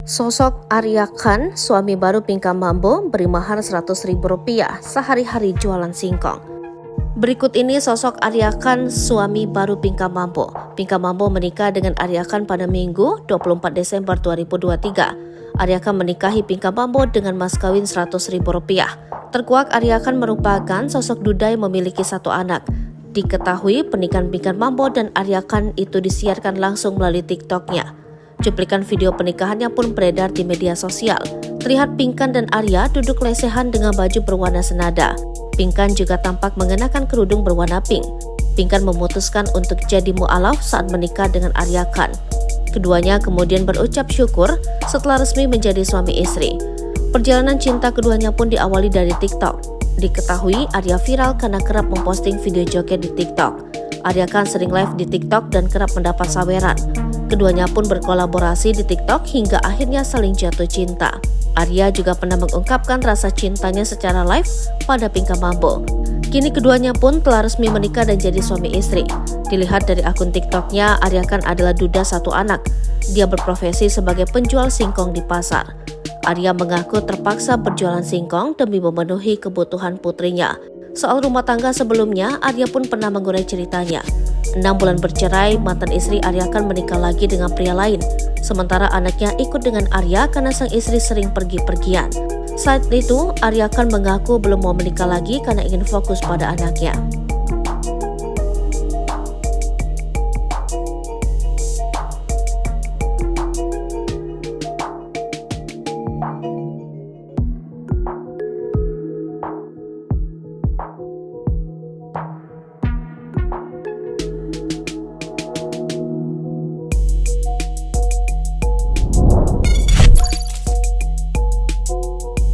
Sosok Arya Khan, suami baru Pinkan Mambo, beri mahar Rp100.000 sehari-hari jualan singkong. Berikut ini sosok Arya Khan, suami baru Pinkan Mambo. Pinkan Mambo menikah dengan Arya Khan pada Minggu, 24 Desember 2023. Arya Khan menikahi Pinkan Mambo dengan mas kawin Rp100.000. Terkuak Arya Khan merupakan sosok duda yang memiliki satu anak. Diketahui pernikahan Pinkan Mambo dan Arya Khan itu disiarkan langsung melalui TikTok-nya. Cuplikan video pernikahannya pun beredar di media sosial. Terlihat Pinkan dan Arya duduk lesehan dengan baju berwarna senada. Pinkan juga tampak mengenakan kerudung berwarna pink. Pinkan memutuskan untuk jadi mu'alaf saat menikah dengan Arya Khan. Keduanya kemudian berucap syukur setelah resmi menjadi suami istri. Perjalanan cinta keduanya pun diawali dari TikTok. Diketahui Arya viral karena kerap memposting video joget di TikTok. Arya Khan sering live di TikTok dan kerap mendapat saweran. Keduanya pun berkolaborasi di TikTok hingga akhirnya saling jatuh cinta. Arya juga pernah mengungkapkan rasa cintanya secara live pada Pinkan Mambo. Kini keduanya pun telah resmi menikah dan jadi suami istri. Dilihat dari akun TikToknya, Arya Khan adalah duda satu anak. Dia berprofesi sebagai penjual singkong di pasar. Arya mengaku terpaksa berjualan singkong demi memenuhi kebutuhan putrinya. Soal rumah tangga sebelumnya, Arya pun pernah mengurai ceritanya. 6 bulan bercerai, mantan istri Arya Khan menikah lagi dengan pria lain. Sementara anaknya ikut dengan Arya karena sang istri sering pergi-pergian. Saat itu, Arya Khan mengaku belum mau menikah lagi karena ingin fokus pada anaknya.